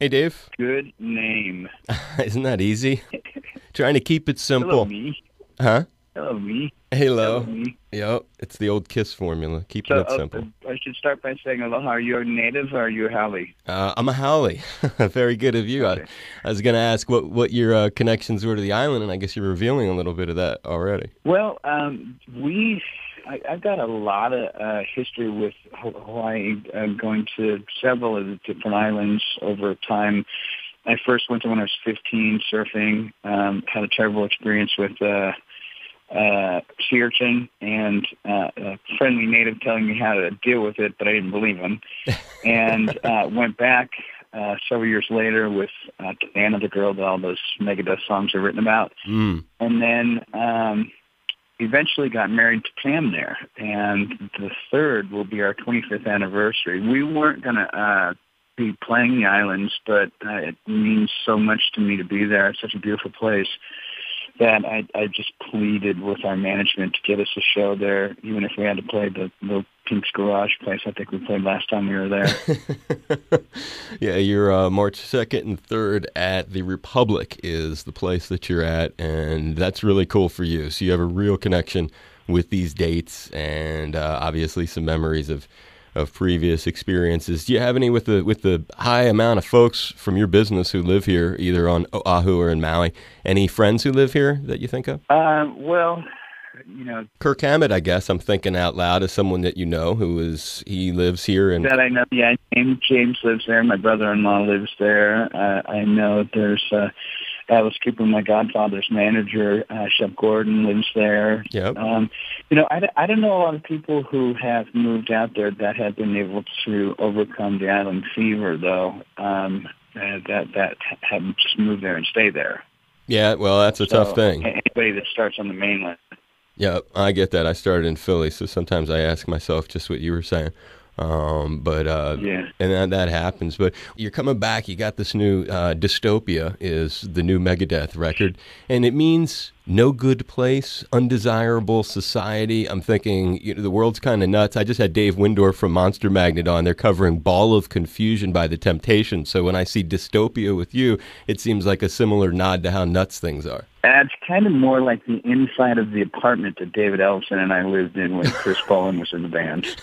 Hey, Dave. Good name. Isn't that easy? Trying to keep it Hello, simple. me. Huh? Hello, me. Hello, Hello. me. Yep, it's the old KISS formula, keeping So, it simple. I should start by saying aloha. Are you a native or are you a Haole? I'm a Howley. Very good of you. Okay. I was going to ask what your connections were to the island, and I guess you're revealing a little bit of that already. Well, I've got a lot of history with Hawaii, going to several of the different islands over time. I first went to when I was 15 surfing, had a terrible experience with sea urchin and a friendly native telling me how to deal with it, but I didn't believe him. And went back several years later with Anna, the girl that all those Megadeth songs are written about. Mm. And then eventually got married to Pam there. And the 3rd will be our 25th anniversary. We weren't going to be playing the islands, but it means so much to me to be there. It's such a beautiful place that I just pleaded with our management to get us a show there, even if we had to play the little Pink's Garage place I think we played last time we were there. Yeah, you're March 2nd and 3rd at the Republic is the place that you're at, and that's really cool for you. So you have a real connection with these dates and obviously some memories of previous experiences. Do you have any with the high amount of folks from your business who live here, either on Oahu or in Maui? Any friends who live here that you think of? Well, Kirk Hammett, I guess I'm thinking out loud, as someone that you know he lives here. And that I know. Yeah, James lives there. My brother-in-law lives there. I know there's Alice Cooper, my godfather's manager. Shep Gordon lives there. Yep. I don't know a lot of people who have moved out there that have been able to overcome the island fever, though. That haven't just moved there and stay there. Yeah, well, that's a tough thing. Anybody that starts on the mainland. Yeah, I get that. I started in Philly, so sometimes I ask myself just what you were saying. Yeah. And that happens. But you're coming back. You got this new Dystopia is the new Megadeth record, and it means no good place, undesirable society. I'm thinking the world's kind of nuts. I just had Dave Windorf from Monster Magnet on. They're covering Ball of Confusion by The Temptations. So when I see Dystopia with you, it seems like a similar nod to how nuts things are. It's kind of more like the inside of the apartment that David Ellison and I lived in when Chris Bowen was in the band.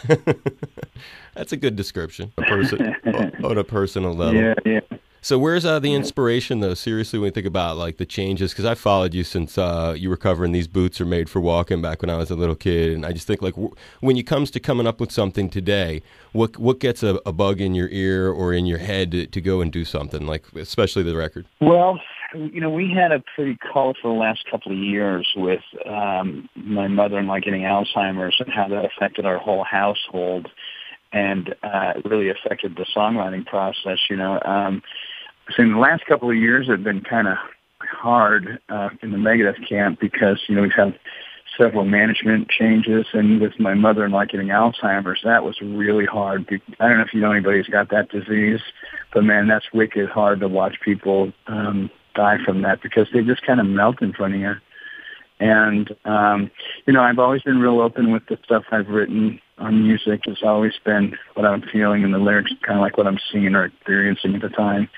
That's a good description, on a personal level. Yeah. So where's the inspiration, though, seriously, when you think about like the changes? Because I followed you since you were covering These Boots Are Made for Walking back when I was a little kid. And I just think, like, when it comes to coming up with something today, what gets a bug in your ear or in your head to go and do something, like especially the record? Well, we had a pretty colorful last couple of years with my mother-in-law getting Alzheimer's and how that affected our whole household and really affected the songwriting process, So in the last couple of years have been kind of hard in the Megadeth camp because, we've had several management changes, and with my mother-in-law getting Alzheimer's, that was really hard. I don't know if you know anybody who's got that disease, but man, that's wicked hard to watch people die from that because they just kind of melt in front of you. And, I've always been real open with the stuff I've written on music. It's always been what I'm feeling, and the lyrics kind of like what I'm seeing or experiencing at the time.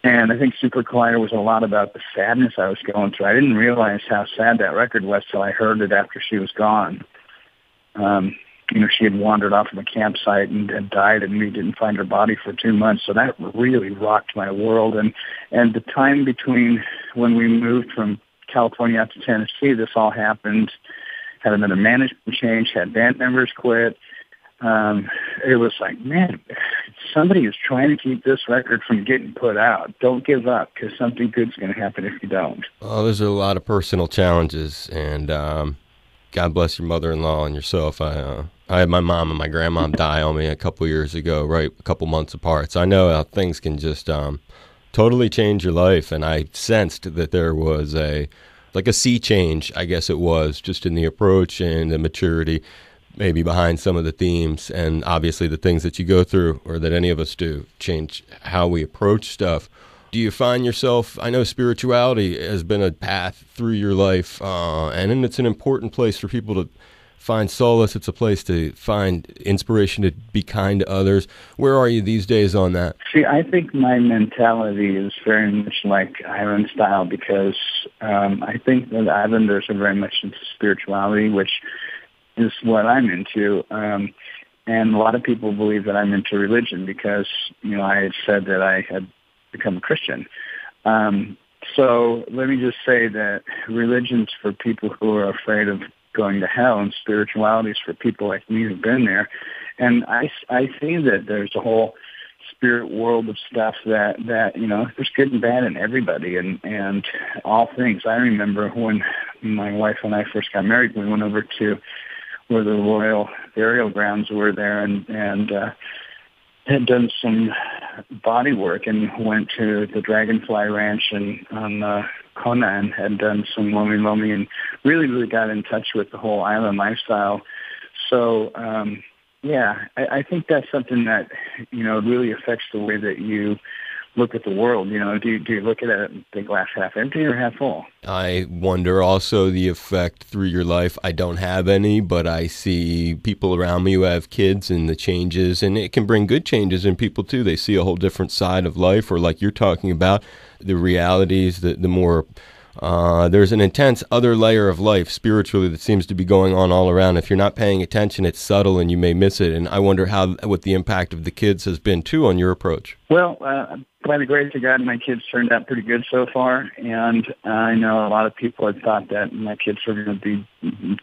And I think Super Collider was a lot about the sadness I was going through. I didn't realize how sad that record was till I heard it after she was gone. She had wandered off from a campsite and had died, and we didn't find her body for 2 months. So that really rocked my world. And the time between when we moved from California out to Tennessee, this all happened. Had another management change, had band members quit. It was like, man, somebody is trying to keep this record from getting put out. Don't give up, because something good's going to happen if you don't. Well, there's a lot of personal challenges, and God bless your mother-in-law and yourself. I had my mom and my grandmom die on me a couple years ago, right, a couple months apart. So I know how things can just totally change your life, and I sensed that there was a sea change, I guess it was, just in the approach and the maturity maybe behind some of the themes, and obviously the things that you go through or that any of us do change how we approach stuff. Do you find yourself, I know spirituality has been a path through your life, and it's an important place for people to find solace. It's a place to find inspiration to be kind to others. Where are you these days on that? See, I think my mentality is very much like Island style because I think that Islanders are very much into spirituality, which is what I'm into. And a lot of people believe that I'm into religion because, I had said that I had become a Christian. So let me just say that religion's for people who are afraid of going to hell, and spirituality is for people like me who've been there. And I see that there's a whole spirit world of stuff that there's good and bad in everybody and all things. I remember when my wife and I first got married, we went over to where the royal burial grounds were there and had done some body work and went to the Dragonfly Ranch and on Kona and had done some lomi and really got in touch with the whole island lifestyle. So, I think that's something that, really affects the way that you look at the world. Do you look at it, the glass half empty or half full? I wonder also the effect through your life. I don't have any, but I see people around me who have kids and the changes, and it can bring good changes in people too. They see a whole different side of life, or like you're talking about, the realities, the more there's an intense other layer of life spiritually that seems to be going on all around. If you're not paying attention, it's subtle and you may miss it. And I wonder what the impact of the kids has been too on your approach. Well, by the grace of God, my kids turned out pretty good so far. And I know a lot of people had thought that my kids were going to be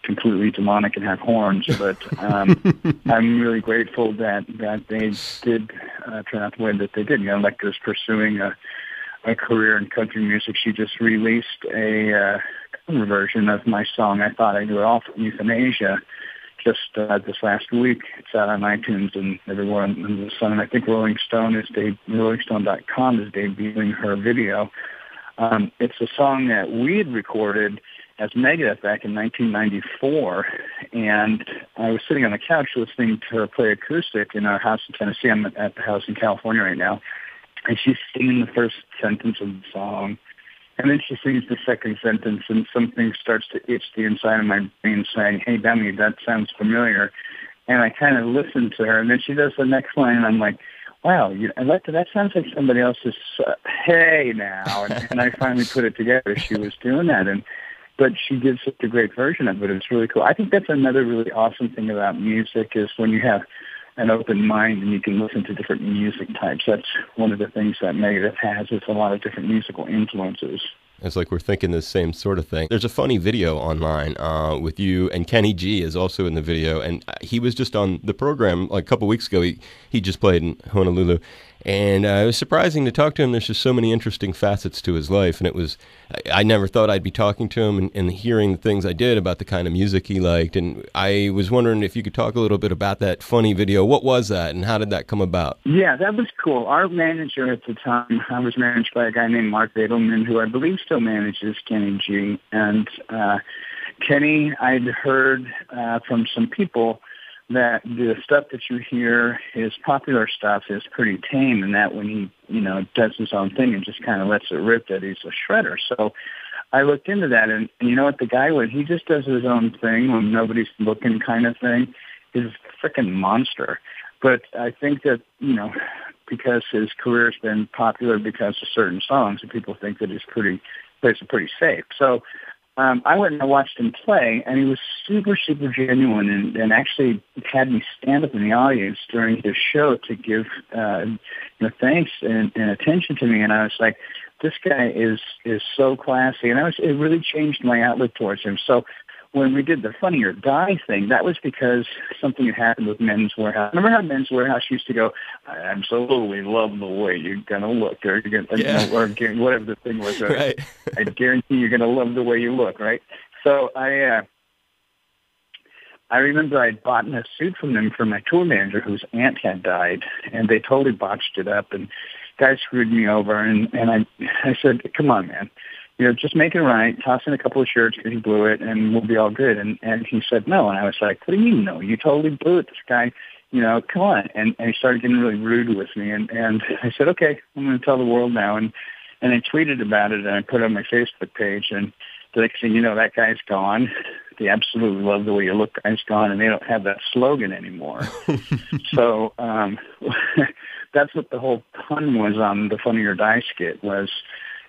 completely demonic and have horns. But I'm really grateful that they did turn out the way that they did. Like there's pursuing a career in country music. She just released a cover version of my song, I Thought I Knew It All, from Euthanasia, just this last week. It's out on iTunes and everywhere under the sun. And I think RollingStone.com is debuting her video. It's a song that we had recorded as Megadeth back in 1994, and I was sitting on the couch listening to her play acoustic in our house in Tennessee. I'm at the house in California right now. And she's singing the first sentence of the song, and then she sings the second sentence, and something starts to itch the inside of my brain saying, "Hey, dummy, that sounds familiar." And I kind of listen to her, and then she does the next line, and I'm like, wow, that sounds like somebody else's, hey, now. And I finally put it together. She was doing that, but she did such a great version of it. It's really cool. I think that's another really awesome thing about music is when you have an open mind and you can listen to different music types. That's one of the things that Megadeth has, is a lot of different musical influences. It's like we're thinking the same sort of thing. There's a funny video online with you, and Kenny G is also in the video, and he was just on the program like a couple weeks ago. He just played in Honolulu, and it was surprising to talk to him. There's just so many interesting facets to his life, and I never thought I'd be talking to him and hearing the things I did about the kind of music he liked, and I was wondering if you could talk a little bit about that funny video. What was that, and how did that come about? Yeah, that was cool. Our manager at the time, I was managed by a guy named Mark Edelman, who I believe still manages Kenny G. And Kenny, I'd heard from some people that the stuff that you hear, his popular stuff, is pretty tame, and that when he, does his own thing and just kind of lets it rip, that he's a shredder. So I looked into that, and you know what, the guy, when he just does his own thing, when nobody's looking kind of thing, is a freaking monster. But I think that, because his career's been popular because of certain songs, and people think that he's plays it pretty safe. So I went and I watched him play, and he was super, super genuine, and actually had me stand up in the audience during his show to give thanks and attention to me. And I was like, this guy is so classy, and it really changed my outlook towards him. So when we did the Funny or Die thing, that was because something had happened with Men's Warehouse. Remember how Men's Warehouse used to go, "I absolutely love the way you're going to look," or whatever the thing was. Right. I guarantee you're going to love the way you look, right? So I remember I'd bought a suit from them for my tour manager whose aunt had died, and they totally botched it up, and guys screwed me over, and I said, come on, man. Just make it right, toss in a couple of shirts because he blew it, and we'll be all good. And he said no. And I was like, what do you mean no? You totally blew it. This guy, come on. And he started getting really rude with me. And I said, okay, I'm going to tell the world now. And I tweeted about it, and I put it on my Facebook page. And the next thing you know, that guy's gone. the absolutely love the way you look guy's gone, and they don't have that slogan anymore. So that's what the whole pun was on the Funny or Die skit was,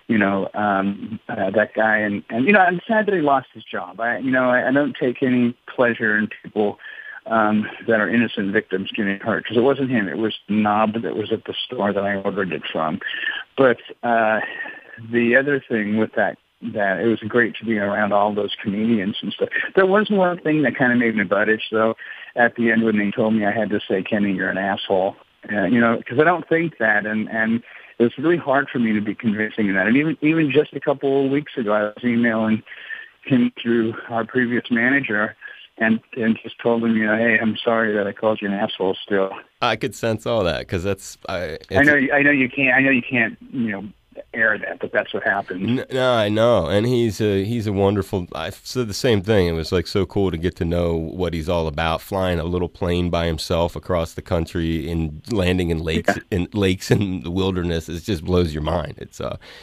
that guy. And I'm sad that he lost his job. I don't take any pleasure in people that are innocent victims getting hurt, because it wasn't him. It was the knob that was at the store that I ordered it from. But the other thing with that it was great to be around all those comedians and stuff. There was one thing that kind of made me budge, though, at the end when they told me I had to say, Kenny, you're an asshole. Because I don't think that, and it was really hard for me to be convincing in that. And even just a couple of weeks ago, I was emailing him through our previous manager, and just told him, hey, I'm sorry that I called you an asshole. Still, I could sense all that, because that's. I know you can't air that, but that's what happened. No, I know, and he's a wonderful. I said the same thing. It was like so cool to get to know what he's all about. Flying a little plane by himself across the country and landing in lakes in the wilderness. It just blows your mind.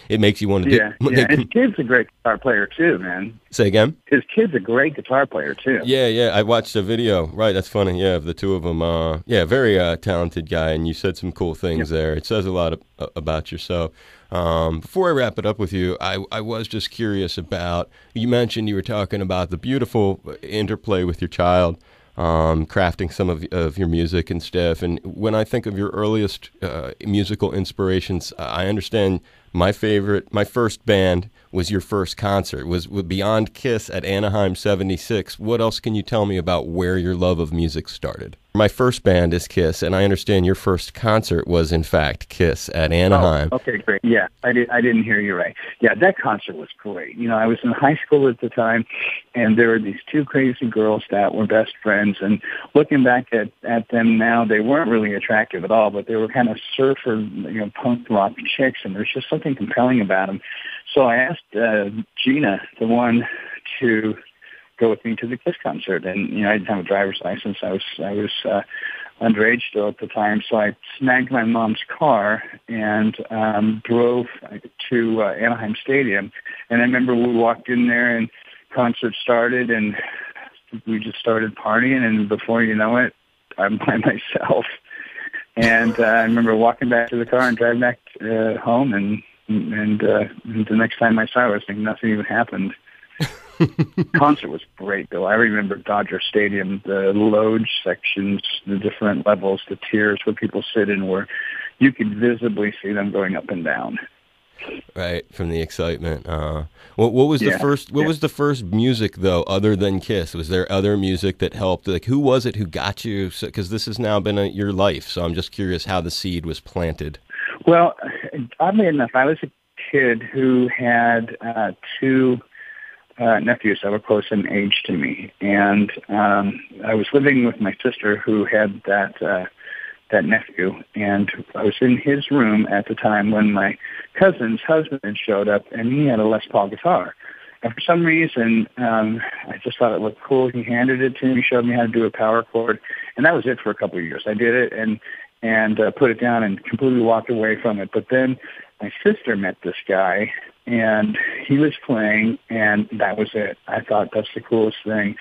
It makes you want to. Yeah. His kid's a great guitar player too, man. Say again. His kid's a great guitar player too. Yeah. I watched a video. Right, that's funny. Yeah, of the two of them. Very talented guy, and you said some cool things there. It says a lot about yourself. Before I wrap it up with you, I was just curious about, you mentioned you were talking about the beautiful interplay with your child, crafting some of your music and stuff. And when I think of your earliest musical inspirations, I understand my first band was your first concert, was beyond Kiss at Anaheim 76. What else can you tell me about where your love of music started? My first band is Kiss, and I understand your first concert was, in fact, Kiss at Anaheim. Oh, okay, great. Yeah, I didn't hear you right. Yeah, that concert was great. I was in high school at the time, and there were these two crazy girls that were best friends. And looking back at them now, they weren't really attractive at all, but they were kind of surfer, punk rock chicks, and there's just something compelling about them. So I asked Gina, the one, to go with me to the Kiss concert, and I didn't have a driver's license. I was underage still at the time, so I snagged my mom's car and drove to Anaheim Stadium. And I remember we walked in there, and concert started, and we just started partying. And before you know it, I'm by myself. And I remember walking back to the car and driving back home, and the next time I saw her, I was thinking nothing even happened. Concert was great, though. I remember Dodger Stadium, the loge sections, the different levels, the tiers where people sit in, where you could visibly see them going up and down. Right, from the excitement. What was the first? What was the first music, though, other than Kiss? Was there other music that helped? Like, who was it who got you? Because this has now been your life, so I'm just curious how the seed was planted. Well, oddly enough, I was a kid who had two nephews that were close in age to me, and I was living with my sister who had that nephew, and I was in his room at the time when my cousin's husband showed up, and he had a Les Paul guitar. And for some reason, I just thought it looked cool. He handed it to me, showed me how to do a power chord, and that was it for a couple of years. I did it and put it down and completely walked away from it. But then my sister met this guy, and he was playing, and that was it. I thought that's the coolest thing.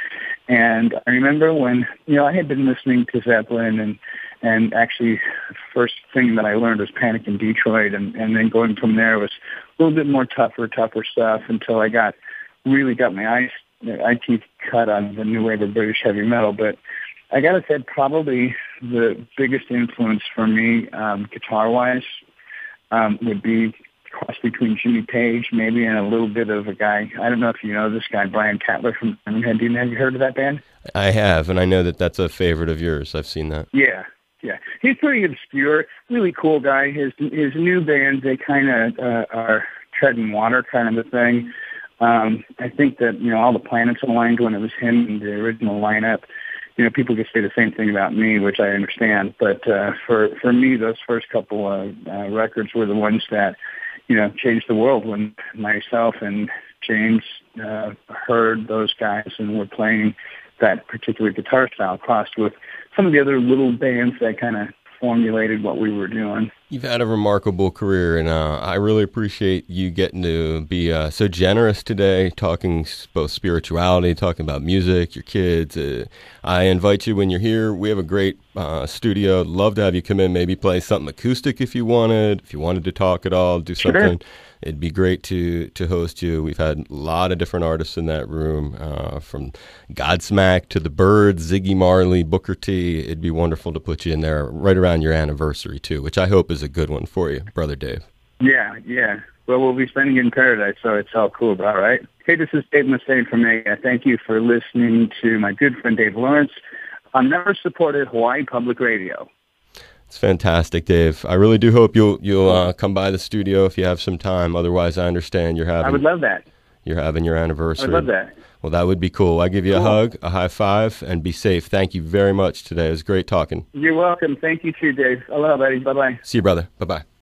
And I remember when, I had been listening to Zeppelin, and actually the first thing that I learned was Panic in Detroit, and then going from there was a little bit more tougher stuff until I really got my eye teeth cut on the new wave of British heavy metal. But I got to say, probably the biggest influence for me, guitar-wise, would be cross between Jimmy Page, maybe, and a little bit of a guy. I don't know if you know this guy, Brian Tatler from Birmingham. Have you heard of that band? I have, and I know that that's a favorite of yours. I've seen that. Yeah. He's pretty obscure, really cool guy. His new band, they kind of are treading water kind of a thing. I think that, all the planets aligned when it was him in the original lineup. People could say the same thing about me, which I understand. But for me, those first couple of records were the ones that, changed the world, when myself and James heard those guys and were playing that particular guitar style crossed with some of the other little bands that kind of formulated what we were doing. You've had a remarkable career, and I really appreciate you getting to be so generous today, talking both spirituality, talking about music, your kids. I invite you when you're here. We have a great studio. I'd love to have you come in, maybe play something acoustic if you wanted. If you wanted to talk at all, do something. Sure. It'd be great to host you. We've had a lot of different artists in that room, from Godsmack to the Byrds, Ziggy Marley, Booker T. It'd be wonderful to put you in there right around your anniversary, too, which I hope is a good one for you, Brother Dave. Yeah. Well, we'll be spending it in paradise, so it's all cool, all right? Hey, this is Dave Mustaine from Megadeth. Thank you for listening to my good friend Dave Lawrence on member-supported Hawaii Public Radio. It's fantastic, Dave. I really do hope you'll come by the studio if you have some time. Otherwise, I understand I would love that. You're having your anniversary. I would love that. Well, that would be cool. I give you a hug, a high five, and be safe. Thank you very much today. It was great talking. You're welcome. Thank you too, Dave. Aloha, buddy. Bye-bye. See you, brother. Bye-bye.